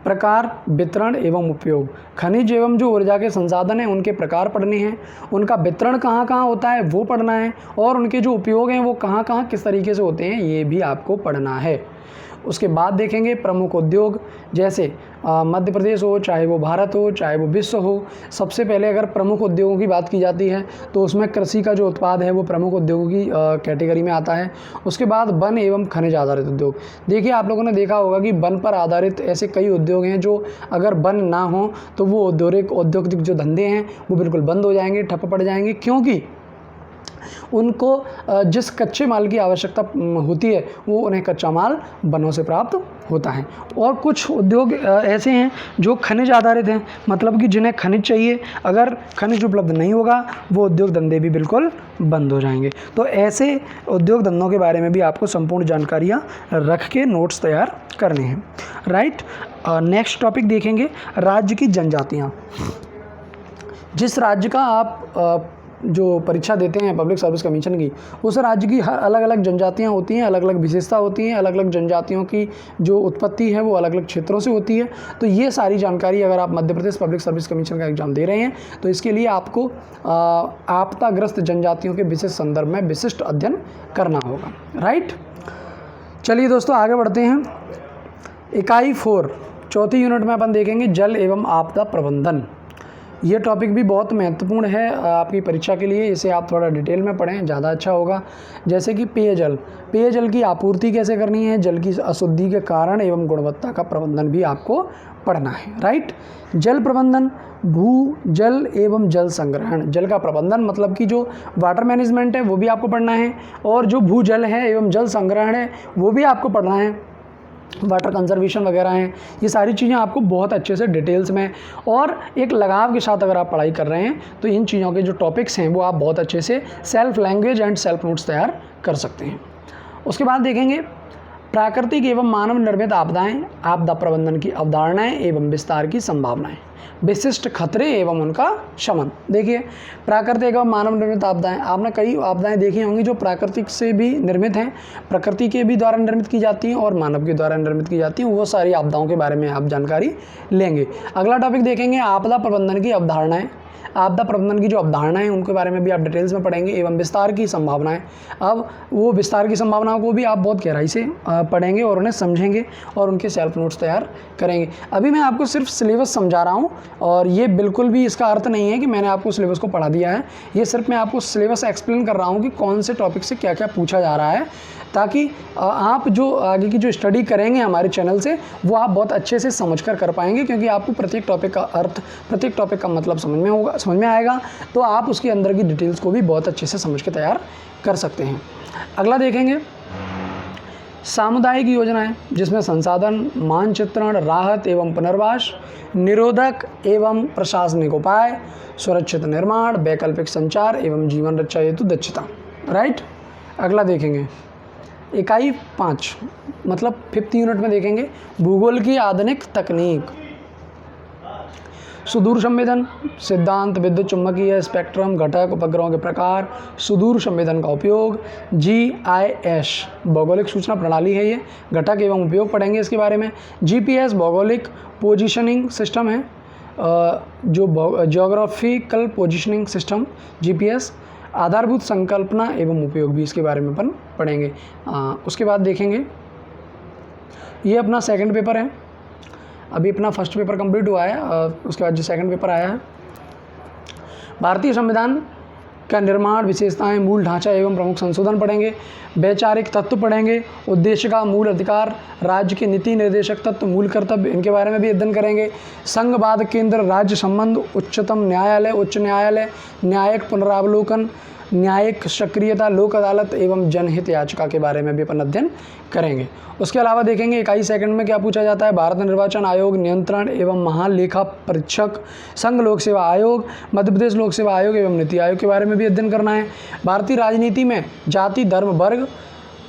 A: प्रकार, वितरण एवं उपयोग। खनिज एवं जो ऊर्जा के संसाधन हैं उनके प्रकार पढ़ने हैं, उनका वितरण कहाँ कहाँ होता है वो पढ़ना है, और उनके जो उपयोग हैं वो कहाँ कहाँ किस तरीके से होते हैं ये भी आपको पढ़ना है। उसके बाद देखेंगे प्रमुख उद्योग, जैसे मध्य प्रदेश हो, चाहे वो भारत हो, चाहे वो विश्व हो। सबसे पहले अगर प्रमुख उद्योगों की बात की जाती है तो उसमें कृषि का जो उत्पाद है वो प्रमुख उद्योगों की कैटेगरी में आता है। उसके बाद वन एवं खनिज आधारित उद्योग। देखिए आप लोगों ने देखा होगा कि वन पर आधारित ऐसे कई उद्योग हैं जो अगर वन ना हो तो वो औद्योगिक जो धंधे हैं वो बिल्कुल बंद हो जाएंगे, ठप पड़ जाएंगे, क्योंकि उनको जिस कच्चे माल की आवश्यकता होती है वो उन्हें कच्चा माल वनों से प्राप्त होता है। और कुछ उद्योग ऐसे हैं जो खनिज आधारित हैं, मतलब कि जिन्हें खनिज चाहिए, अगर खनिज उपलब्ध नहीं होगा वो उद्योग धंधे भी बिल्कुल बंद हो जाएंगे। तो ऐसे उद्योग धंधों के बारे में भी आपको संपूर्ण जानकारियाँ रख के नोट्स तैयार करने हैं, राइट। नेक्स्ट टॉपिक देखेंगे राज्य की जनजातियाँ। जिस राज्य का आप जो परीक्षा देते हैं पब्लिक सर्विस कमीशन की, उस राज्य की हर अलग अलग जनजातियाँ होती हैं, अलग अलग विशेषता होती हैं, अलग अलग जनजातियों की जो उत्पत्ति है वो अलग अलग क्षेत्रों से होती है। तो ये सारी जानकारी अगर आप Madhya Pradesh public service commission का एग्ज़ाम दे रहे हैं तो इसके लिए आपको आपदाग्रस्त जनजातियों के विशेष संदर्भ में विशिष्ट अध्ययन करना होगा। राइट, चलिए दोस्तों आगे बढ़ते हैं। इकाई 4 चौथी यूनिट में अपन देखेंगे जल एवं आपदा प्रबंधन। ये टॉपिक भी बहुत महत्वपूर्ण है आपकी परीक्षा के लिए, इसे आप थोड़ा डिटेल में पढ़ें, ज़्यादा अच्छा होगा। जैसे कि पेयजल की आपूर्ति कैसे करनी है, जल की अशुद्धि के कारण एवं गुणवत्ता का प्रबंधन भी आपको पढ़ना है। राइट, जल प्रबंधन, भू जल एवं जल संग्रहण। जल का प्रबंधन मतलब कि जो वाटर मैनेजमेंट है वो भी आपको पढ़ना है, और जो भूजल है एवं जल संग्रहण है वो भी आपको पढ़ना है, वाटर कंजर्वेशन वगैरह हैं। ये सारी चीज़ें आपको बहुत अच्छे से डिटेल्स में और एक लगाव के साथ अगर आप पढ़ाई कर रहे हैं तो इन चीज़ों के जो टॉपिक्स हैं वो आप बहुत अच्छे से self language and self notes तैयार कर सकते हैं। उसके बाद देखेंगे प्राकृतिक एवं मानव निर्मित आपदाएं, आपदा प्रबंधन की अवधारणाएं एवं विस्तार की संभावनाएं, विशिष्ट खतरे एवं उनका शमन। देखिए, प्राकृतिक एवं मानव निर्मित आपदाएं, आपने कई आपदाएं देखी होंगी जो प्राकृतिक से भी निर्मित हैं, प्रकृति के भी द्वारा निर्मित की जाती हैं और मानव के द्वारा निर्मित की जाती हैं। वो सारी आपदाओं के बारे में आप जानकारी लेंगे। अगला टॉपिक देखेंगे आपदा प्रबंधन की अवधारणाएं। आपदा प्रबंधन की जो अवधारणाएं हैं उनके बारे में भी आप डिटेल्स में पढ़ेंगे, एवं विस्तार की संभावनाएं। अब वो विस्तार की संभावनाओं को भी आप बहुत गहराई से पढ़ेंगे और उन्हें समझेंगे और उनके सेल्फ नोट्स तैयार करेंगे। अभी मैं आपको सिर्फ सिलेबस समझा रहा हूँ और ये बिल्कुल भी इसका अर्थ नहीं है कि मैंने आपको सिलेबस को पढ़ा दिया है। ये सिर्फ मैं आपको सिलेबस एक्सप्लेन कर रहा हूँ कि कौन से टॉपिक से क्या क्या पूछा जा रहा है, ताकि आप जो आगे की जो स्टडी करेंगे हमारे चैनल से वो आप बहुत अच्छे से समझकर कर पाएंगे, क्योंकि आपको प्रत्येक टॉपिक का अर्थ, प्रत्येक टॉपिक का मतलब समझ में आएगा, तो आप उसके अंदर की डिटेल्स को भी बहुत अच्छे से समझ के तैयार कर सकते हैं। अगला देखेंगे सामुदायिक योजनाएं, जिसमें संसाधन, मानचित्रण, राहत एवं पुनर्वास, निरोधक एवं प्रशासनिक उपाय, सुरक्षित निर्माण, वैकल्पिक संचार एवं जीवन रक्षा हेतु दक्षता। राइट, अगला देखेंगे इकाई 5 मतलब 5th यूनिट में देखेंगे भूगोल की आधुनिक तकनीक, सुदूर संवेदन सिद्धांत, विद्युत चुम्बकीय स्पेक्ट्रम, घटक, उपग्रहों के प्रकार, सुदूर संवेदन का उपयोग, GIS भौगोलिक सूचना प्रणाली है, ये घटक एवं उपयोग पढ़ेंगे इसके बारे में। GPS भौगोलिक पोजीशनिंग सिस्टम है, जो जियोग्राफिकल पोजीशनिंग सिस्टम GPS, आधारभूत संकल्पना एवं उपयोग भी इसके बारे में अपन पढ़ेंगे। उसके बाद देखेंगे ये अपना सेकंड पेपर है, अभी अपना फर्स्ट पेपर कंप्लीट हुआ है, उसके बाद जो सेकंड पेपर आया है भारतीय संविधान का निर्माण, विशेषताएं, मूल ढांचा एवं प्रमुख संशोधन पढ़ेंगे। वैचारिक तत्व पढ़ेंगे, उद्देश्य का मूल अधिकार, राज्य के नीति निर्देशक तत्व, मूल कर्तव्य, इनके बारे में भी अध्ययन करेंगे। संघवाद केंद्र राज्य संबंध, उच्चतम न्यायालय, उच्च न्यायालय, न्यायिक पुनरावलोकन, न्यायिक सक्रियता, लोक अदालत एवं जनहित याचिका के बारे में भी अपन अध्ययन करेंगे। उसके अलावा देखेंगे इकाई सेकंड में क्या पूछा जाता है, भारत निर्वाचन आयोग, नियंत्रण एवं महालेखा परीक्षक, संघ लोक सेवा आयोग, मध्य प्रदेश लोक सेवा आयोग एवं नीति आयोग के बारे में भी अध्ययन करना है। भारतीय राजनीति में जाति, धर्म, वर्ग,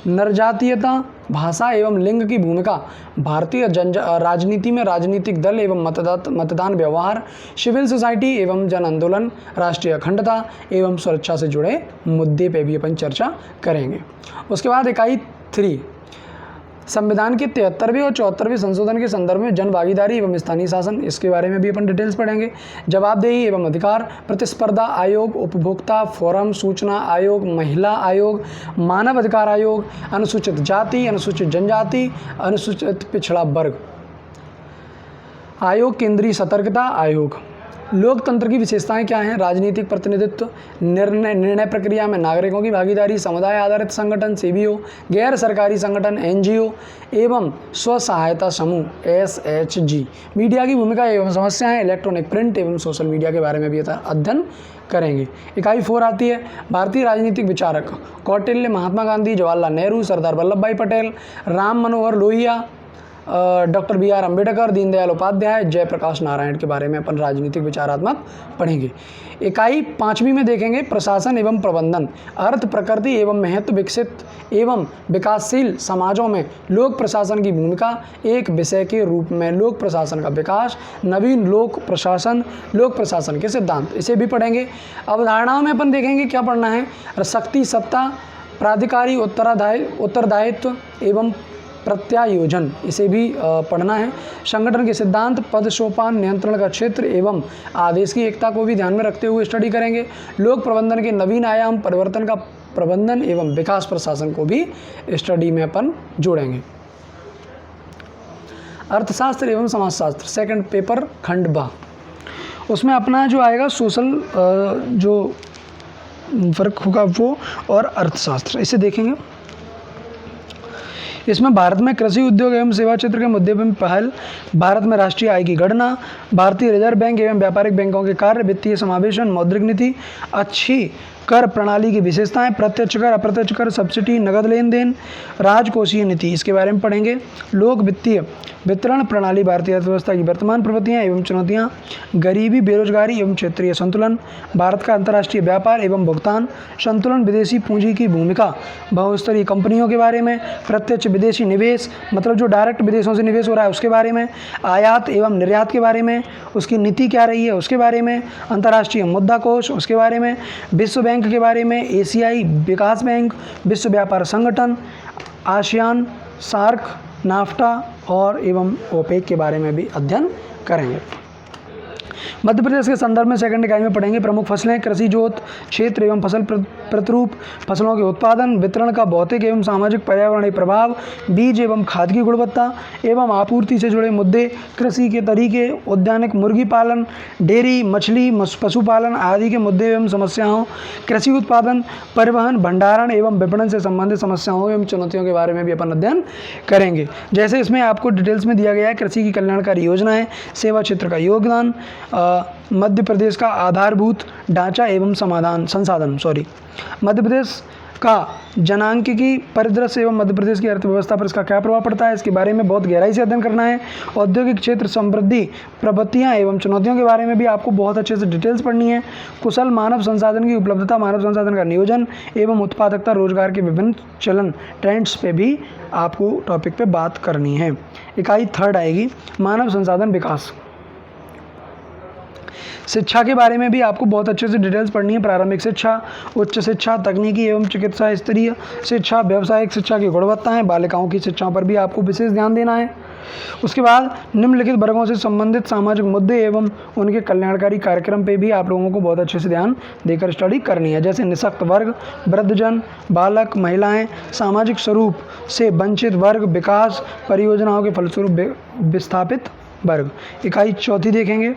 A: नरजातीयता, भाषा एवं लिंग की भूमिका, भारतीय राजनीति में राजनीतिक दल एवं मतदान व्यवहार, सिविल सोसाइटी एवं जन आंदोलन, राष्ट्रीय अखंडता एवं सुरक्षा से जुड़े मुद्दे पे भी अपन चर्चा करेंगे। उसके बाद इकाई 3 संविधान के 73वें और 74वें संशोधन के संदर्भ में जन भागीदारी एवं स्थानीय शासन, इसके बारे में भी अपन डिटेल्स पढ़ेंगे। जवाबदेही एवं अधिकार, प्रतिस्पर्धा आयोग, उपभोक्ता फोरम, सूचना आयोग, महिला आयोग, मानव अधिकार आयोग, अनुसूचित जाति, अनुसूचित जनजाति, अनुसूचित पिछड़ा वर्ग आयोग, केंद्रीय सतर्कता आयोग। लोकतंत्र की विशेषताएं क्या हैं, राजनीतिक प्रतिनिधित्व, निर्णय प्रक्रिया में नागरिकों की भागीदारी, समुदाय आधारित संगठन CBO, गैर सरकारी संगठन NGO एवं स्व सहायता समूह SHG, मीडिया की भूमिका एवं समस्याएं, इलेक्ट्रॉनिक प्रिंट एवं सोशल मीडिया के बारे में भी अध्ययन करेंगे। इकाई 4 आती है भारतीय राजनीतिक विचारक, Kautilya, Mahatma Gandhi, Jawaharlal Nehru, Sardar Vallabh bhai Patel, Ram Manohar Lohia, doctor B R Ambedkar, Deendayal Upadhyay, Jayaprakash Narayan के बारे में अपन राजनीतिक विचारात्मक पढ़ेंगे। इकाई 5वीं में देखेंगे प्रशासन एवं प्रबंधन, अर्थ, प्रकृति एवं महत्व, विकसित एवं विकासशील समाजों में लोक प्रशासन की भूमिका एक विषय के रूप में, लोक प्रशासन का विकास, नवीन लोक प्रशासन के सिद्धांत, इसे भी पढ़ेंगे। अवधारणाओं में अपन देखेंगे क्या पढ़ना है, शक्ति, सत्ता, प्राधिकारी, उत्तरदायित्व एवं प्रत्यायोजन, इसे भी पढ़ना है। संगठन के सिद्धांत, पद सोपान, नियंत्रण का क्षेत्र एवं आदेश की एकता को भी ध्यान में रखते हुए स्टडी करेंगे। लोक प्रबंधन के नवीन आयाम, परिवर्तन का प्रबंधन एवं विकास प्रशासन को भी स्टडी में अपन जोड़ेंगे। अर्थशास्त्र एवं समाजशास्त्र, सेकंड पेपर, खंड ब, उसमें अपना जो आएगा सोशल जो वर्क होगा वो और अर्थशास्त्र, इसे देखेंगे। इसमें भारत में कृषि उद्योग एवं सेवा क्षेत्र के मुद्दे पर पहल, भारत में राष्ट्रीय आय की गणना, भारतीय रिजर्व बैंक एवं व्यापारिक बैंकों के कार्य, वित्तीय समावेशन, मौद्रिक नीति, अच्छी कर प्रणाली की विशेषताएं, प्रत्यक्ष कर, अप्रत्यक्ष कर, सब्सिडी, नगद लेन देन, राजकोषीय नीति, इसके बारे में पढ़ेंगे। लोक वित्तीय वितरण प्रणाली, भारतीय अर्थव्यवस्था की वर्तमान प्रवृत्तियां एवं चुनौतियां, गरीबी, बेरोजगारी एवं क्षेत्रीय संतुलन, भारत का अंतर्राष्ट्रीय व्यापार एवं भुगतान संतुलन, विदेशी पूंजी की भूमिका, बहुस्तरीय कंपनियों के बारे में, प्रत्यक्ष विदेशी निवेश मतलब जो डायरेक्ट विदेशों से निवेश हो रहा है उसके बारे में, आयात एवं निर्यात के बारे में, उसकी नीति क्या रही है उसके बारे में, अंतर्राष्ट्रीय मुद्रा कोष उसके बारे में, विश्व बैंक के बारे में, एशियाई विकास बैंक, विश्व व्यापार संगठन, आसियान, सार्क, नाफ्टा और एवं ओपेक के बारे में भी अध्ययन करेंगे। मध्य प्रदेश के संदर्भ में सेकंड इकाई में पढ़ेंगे प्रमुख फसलें, कृषि जोत क्षेत्र एवं फसल प्रतिरूप, फसलों के उत्पादन, वितरण का भौतिक एवं सामाजिक पर्यावरणीय प्रभाव, बीज एवं खाद की गुणवत्ता एवं आपूर्ति से जुड़े मुद्दे, कृषि के तरीके, उद्यानिक मुर्गी पालन, डेयरी, मछली, पशुपालन आदि के मुद्दे एवं समस्याओं, कृषि उत्पादन, परिवहन, भंडारण एवं विपणन से संबंधित समस्याओं एवं चुनौतियों के बारे में भी अपन अध्ययन करेंगे। जैसे इसमें आपको डिटेल्स में दिया गया है कृषि की कल्याणकारी योजनाएं, सेवा क्षेत्र का योगदान, मध्य प्रदेश का आधारभूत ढांचा एवं संसाधन मध्य प्रदेश का जनांकिकी परिदृश्य एवं मध्य प्रदेश की अर्थव्यवस्था पर इसका क्या प्रभाव पड़ता है, इसके बारे में बहुत गहराई से अध्ययन करना है। औद्योगिक क्षेत्र, समृद्धि, प्रवृत्तियां एवं चुनौतियों के बारे में भी आपको बहुत अच्छे से डिटेल्स पढ़नी है। कुशल मानव संसाधन की उपलब्धता, मानव संसाधन का नियोजन एवं उत्पादकता, रोजगार के विभिन्न चलन ट्रेंड्स पे भी आपको टॉपिक पे बात करनी है। इकाई थर्ड आएगी मानव संसाधन विकास। शिक्षा के बारे में भी आपको बहुत अच्छे से डिटेल्स पढ़नी है। प्रारंभिक शिक्षा, उच्च शिक्षा, तकनीकी एवं चिकित्सा स्तरीय शिक्षा, व्यावसायिक शिक्षा की गुणवत्ताएं, बालिकाओं की शिक्षा पर भी आपको विशेष ध्यान देना है। उसके बाद निम्नलिखित वर्गों से संबंधित सामाजिक मुद्दे एवं उनके कल्याणकारी कार्यक्रम पे भी आप लोगों को बहुत अच्छे से ध्यान देकर स्टडी करनी है। जैसे निःशक्त वर्ग, वृद्धजन, बालक, महिलाएं, सामाजिक स्वरूप से वंचित वर्ग, विकास परियोजनाओं के फलस्वरूप विस्थापित वर्ग। इकाई चौथी देखेंगे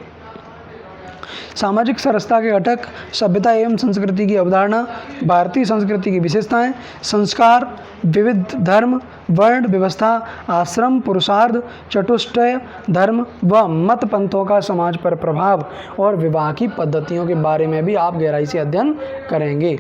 A: सामाजिक समरसता के घटक, सभ्यता एवं संस्कृति की अवधारणा, भारतीय संस्कृति की विशेषताएं, संस्कार, विविध धर्म, वर्ण व्यवस्था, आश्रम, पुरुषार्थ, चतुष्टय धर्म व मत पंथों का समाज पर प्रभाव और विवाह की पद्धतियों के बारे में भी आप गहराई से अध्ययन करेंगे।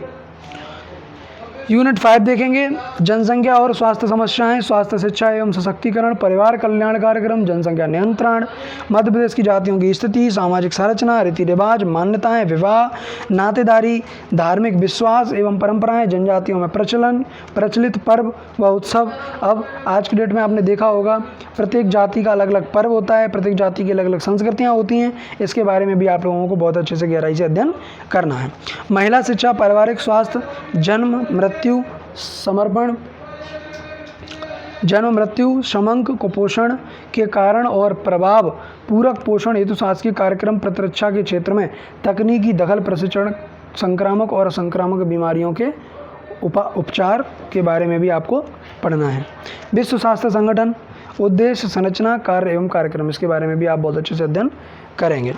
A: यूनिट 5 देखेंगे जनसंख्या और स्वास्थ्य समस्याएं, स्वास्थ्य शिक्षा एवं सशक्तिकरण, परिवार कल्याण कार्यक्रम, जनसंख्या नियंत्रण, मध्य प्रदेश की जातियों की स्थिति, सामाजिक संरचना, रीति रिवाज, मान्यताएं, विवाह, नातेदारी, धार्मिक विश्वास एवं परंपराएं, जनजातियों में प्रचलित पर्व व उत्सव। अब आज की डेट में आपने देखा होगा प्रत्येक जाति का अलग अलग पर्व होता है, प्रत्येक जाति की अलग अलग संस्कृतियाँ होती हैं, इसके बारे में भी आप लोगों को बहुत अच्छे से गहराई से अध्ययन करना है। महिला शिक्षा, पारिवारिक स्वास्थ्य, जन्म मृत्यु, समंक, कुपोषण के कारण और प्रभाव, पूरक पोषण हेतु शासकीय कार्यक्रम, प्रतिरक्षा के क्षेत्र में तकनीकी दखल, प्रशिक्षण, संक्रामक और असंक्रामक बीमारियों के उपचार के बारे में भी आपको पढ़ना है। विश्व स्वास्थ्य संगठन, उद्देश्य, संरचना, कार्य एवं कार्यक्रम, इसके बारे में भी आप बहुत अच्छे से अध्ययन करेंगे।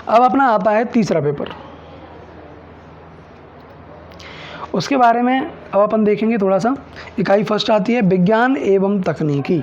A: अब अपना आता है तीसरा पेपर, उसके बारे में अब अपन देखेंगे थोड़ा सा। इकाई फर्स्ट आती है विज्ञान एवं तकनीकी।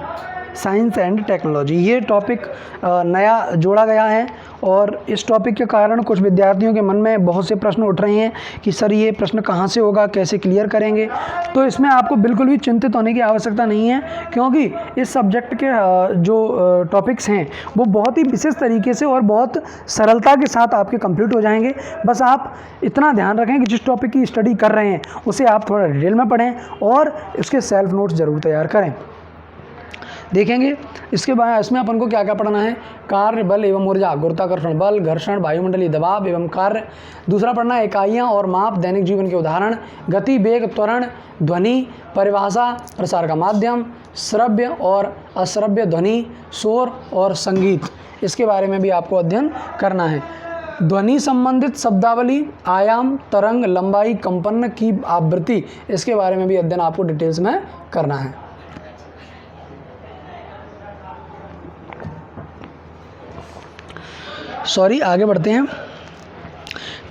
A: Science and technology. ये टॉपिक नया जोड़ा गया है और इस टॉपिक के कारण कुछ विद्यार्थियों के मन में बहुत से प्रश्न उठ रहे हैं कि सर ये प्रश्न कहाँ से होगा, कैसे क्लियर करेंगे। तो इसमें आपको बिल्कुल भी चिंतित होने की आवश्यकता नहीं है, क्योंकि इस सब्जेक्ट के जो टॉपिक्स हैं वो बहुत ही विशेष तरीके से और बहुत सरलता के साथ आपके कंप्लीट हो जाएंगे। बस आप इतना ध्यान रखें कि जिस टॉपिक की स्टडी कर रहे हैं उसे आप थोड़ा डिटेल में पढ़ें और उसके सेल्फ नोट्स ज़रूर तैयार करें। देखेंगे इसके बाद इसमें अपन को क्या क्या पढ़ना है। कार्य, बल एवं ऊर्जा, गुरुत्वाकर्षण बल, घर्षण, वायुमंडलीय दबाव एवं कार्य। दूसरा पढ़ना है इकाइयाँ और माप, दैनिक जीवन के उदाहरण, गति, वेग, त्वरण, ध्वनि, परिभाषा, प्रसार का माध्यम, श्रव्य और अश्रव्य ध्वनि, शोर और संगीत, इसके बारे में भी आपको अध्ययन करना है। ध्वनि संबंधित शब्दावली, आयाम, तरंग, लंबाई, कंपन की आवृत्ति, इसके बारे में भी अध्ययन आपको डिटेल्स में करना है। सॉरी, आगे बढ़ते हैं।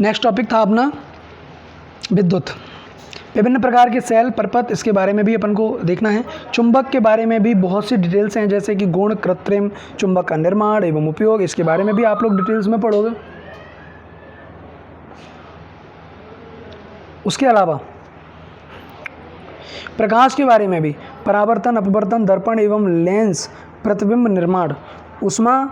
A: नेक्स्ट टॉपिक था अपना विद्युत। विभिन्न प्रकार के सेल, परपथ, इसके बारे में भी अपन को देखना है। चुंबक के बारे में भी बहुत सी डिटेल्स हैं, जैसे कि गुण, कृत्रिम चुंबक का निर्माण एवं उपयोग, इसके बारे में भी आप लोग डिटेल्स में पढ़ोगे। उसके अलावा प्रकाश के बारे में भी, परावर्तन, अपवर्तन, दर्पण एवं लेंस, प्रतिबिंब निर्माण, ऊष्मा,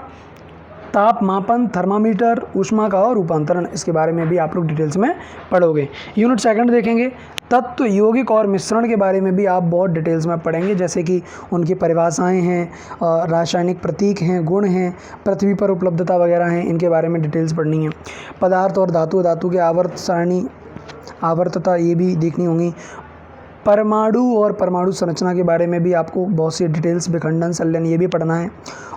A: ताप मापन, थर्मामीटर, ऊष्मा का और रूपांतरण, इसके बारे में भी आप लोग डिटेल्स में पढ़ोगे। यूनिट सेकंड देखेंगे। तत्व, यौगिक और मिश्रण के बारे में भी आप बहुत डिटेल्स में पढ़ेंगे, जैसे कि उनकी परिभाषाएं हैं, रासायनिक प्रतीक हैं, गुण हैं, पृथ्वी पर उपलब्धता वगैरह हैं, इनके बारे में डिटेल्स पढ़नी है। पदार्थ और धातु, धातु के आवर्त सारणी, आवर्तता, ये भी देखनी होंगी। परमाणु और परमाणु संरचना के बारे में भी आपको बहुत सी डिटेल्स, विखंडन, संलयन, ये भी पढ़ना है।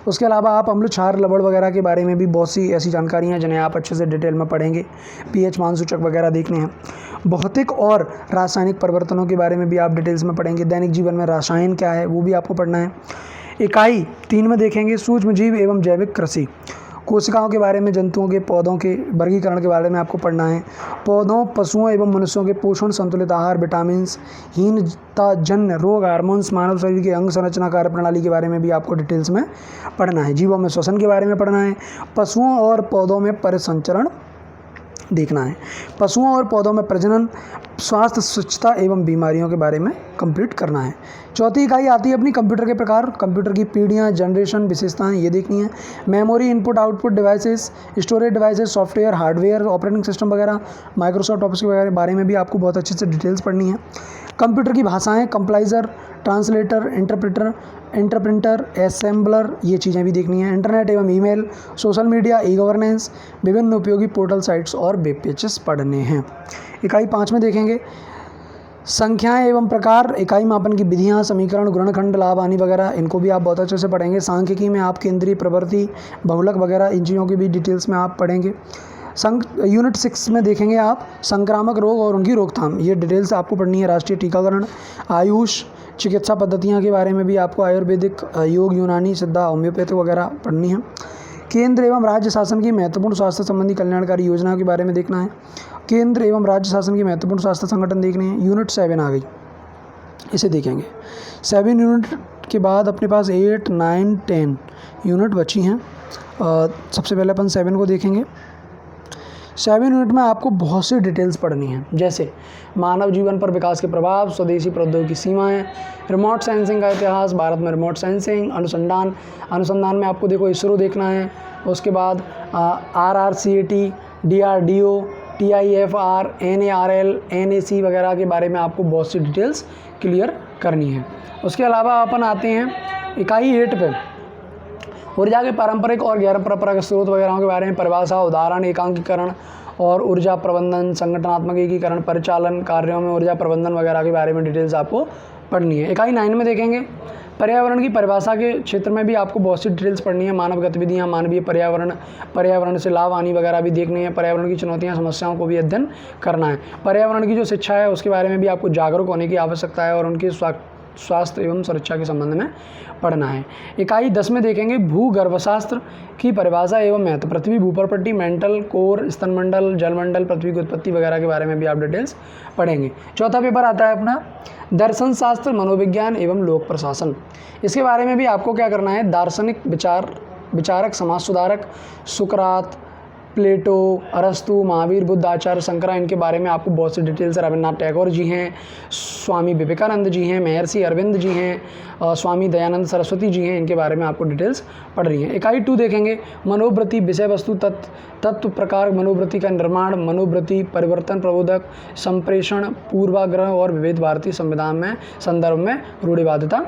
A: उसके अलावा आप अम्ल, क्षार, लवण वगैरह के बारे में भी बहुत सी ऐसी जानकारी हैं जिन्हें आप अच्छे से डिटेल में पढ़ेंगे। पीएच मान सूचक वगैरह देखने हैं। भौतिक और रासायनिक परिवर्तनों के बारे में भी आप डिटेल्स में पढ़ेंगे। दैनिक जीवन में रसायन क्या है वो भी आपको पढ़ना है। इकाई 3 में देखेंगे सूक्ष्म जीव एवं जैविक कृषि। कोशिकाओं के बारे में, जंतुओं के, पौधों के वर्गीकरण के बारे में आपको पढ़ना है। पौधों, पशुओं एवं मनुष्यों के पोषण, संतुलित आहार, विटामिन्स, हीनताजन्य रोग, हार्मोन्स, मानव शरीर के अंग संरचना, कार्य प्रणाली के बारे में भी आपको डिटेल्स में पढ़ना है। जीवों में श्वसन के बारे में पढ़ना है। पशुओं और पौधों में परिसंचरण देखना है। पशुओं और पौधों में प्रजनन, स्वास्थ्य, स्वच्छता एवं बीमारियों के बारे में कंप्लीट करना है। चौथी इकाई आती है अपनी कंप्यूटर के प्रकार, कंप्यूटर की पीढ़ियाँ, जनरेशन, विशेषताएं, ये देखनी है। Memory, input output devices, storage devices, software, hardware, operating system वगैरह, माइक्रोसॉफ्ट ऑफिस के बारे में भी आपको बहुत अच्छे से डिटेल्स पढ़नी है। कंप्यूटर की भाषाएँ, कंप्लाइजर, ट्रांसलेटर, इंटरप्रिंटर, असेंबलर, ये चीज़ें भी देखनी है। इंटरनेट एवं email, social media, e governance, विभिन्न उपयोगी पोर्टल साइट्स और वेब पेजेस पढ़ने हैं। इकाई 5 में देखेंगे संख्याएं एवं प्रकार, इकाई मापन की विधियां, समीकरण, गुणनखंड, लाभ हानि वगैरह, इनको भी आप बहुत अच्छे से पढ़ेंगे। सांख्यिकी में आप केंद्रीय, प्रवृत्ति, बहुलक वगैरह, इन चीज़ों की भी डिटेल्स में आप पढ़ेंगे। यूनिट 6 में देखेंगे आप संक्रामक रोग और उनकी रोकथाम, ये डिटेल्स आपको पढ़नी है। राष्ट्रीय टीकाकरण, आयुष चिकित्सा पद्धतियाँ के बारे में भी आपको आयुर्वेदिक, योग, यूनानी, सिद्धा, होम्योपैथी वगैरह पढ़नी है। केंद्र एवं राज्य शासन की महत्वपूर्ण स्वास्थ्य संबंधी कल्याणकारी योजना के बारे में देखना है। केंद्र एवं राज्य शासन की महत्वपूर्ण स्वास्थ्य संगठन देखने हैं। यूनिट 7 आ गई, इसे देखेंगे। 7 यूनिट के बाद अपने पास 8, 9, 10 यूनिट बची हैं। सबसे पहले अपन 7 को देखेंगे। 7 यूनिट में आपको बहुत सी डिटेल्स पढ़नी है, जैसे मानव जीवन पर विकास के प्रभाव, स्वदेशी प्रौद्योगिकी की सीमाएं, रिमोट सेंसिंग का इतिहास, भारत में रिमोट सेंसिंग, अनुसंधान में आपको देखो इसरो देखना है। उसके बाद RRCAT, DRDO, TIFR, NARL, NAC वगैरह के बारे में आपको बहुत सी डिटेल्स क्लियर करनी है। उसके अलावा अपन आते हैं इकाई 8 पे, ऊर्जा के पारंपरिक और गैर परंपरागत स्रोत वगैरह के बारे में परिभाषा, उदाहरण, एकांकीकरण और ऊर्जा प्रबंधन, संगठनात्मक एकीकरण, परिचालन कार्यों में ऊर्जा प्रबंधन वगैरह के बारे में डिटेल्स आपको पढ़नी है। इकाई 9 में देखेंगे पर्यावरण की परिभाषा के क्षेत्र में भी आपको बहुत सी डिटेल्स पढ़नी है। मानव गतिविधियाँ, मानवीय पर्यावरण, पर्यावरण से लाभ हानि वगैरह भी देखनी है। पर्यावरण की चुनौतियाँ, समस्याओं को भी अध्ययन करना है। पर्यावरण की जो शिक्षा है उसके बारे में भी आपको जागरूक होने की आवश्यकता है और उनकी स्वास्थ्य एवं सुरक्षा के संबंध में पढ़ना है। इकाई 10 में देखेंगे भूगर्भशास्त्र की परिभाषा एवं महत्व, पृथ्वी, भूपरपट्टी, मेंटल कोर, स्तनमंडल, जलमंडल, पृथ्वी की उत्पत्ति वगैरह के बारे में भी आप डिटेल्स पढ़ेंगे। चौथा पेपर आता है अपना दर्शन शास्त्र, मनोविज्ञान एवं लोक प्रशासन। इसके बारे में भी आपको क्या करना है, दार्शनिक विचारक, समाज सुधारक, सुकरात, प्लेटो, अरस्तु, महावीर, बुद्ध, आचार्य शंकरा, इनके बारे में आपको बहुत सी डिटेल्स, रविन्द्रनाथ टैगोर जी हैं, स्वामी विवेकानंद जी हैं, महर्षि अरविंद जी हैं, स्वामी दयानंद सरस्वती जी हैं, इनके बारे में आपको डिटेल्स पढ़ रही हैं। इकाई 2 देखेंगे, मनोवृत्ति, विषय वस्तु, तत्व प्रकार, मनोवृत्ति का निर्माण, मनोवृत्ति, परिवर्तन प्रबोधक, संप्रेषण, पूर्वाग्रह और विविध भारतीय संविधान में संदर्भ में रूढ़िवादिता,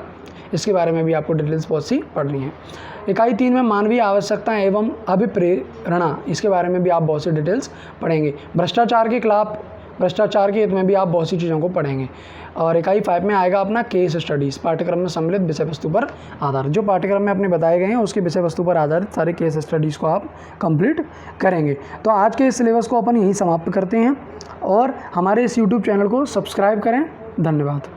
A: इसके बारे में भी आपको डिटेल्स बहुत सी पढ़नी है। इकाई 3 में मानवीय आवश्यकता एवं अभिप्रेरणा, इसके बारे में भी आप बहुत सी डिटेल्स पढ़ेंगे। भ्रष्टाचार के खिलाफ, भ्रष्टाचार के हित में भी आप बहुत सी चीज़ों को पढ़ेंगे। और इकाई 5 में आएगा अपना केस स्टडीज़, पाठ्यक्रम में सम्मिलित विषय वस्तु पर आधारित, जो पाठ्यक्रम में अपने बताए गए हैं उसके विषय वस्तु पर आधारित सारे केस स्टडीज़ को आप कंप्लीट करेंगे। तो आज के इस सिलेबस को अपन यहीं समाप्त करते हैं और हमारे इस यूट्यूब चैनल को सब्सक्राइब करें। धन्यवाद।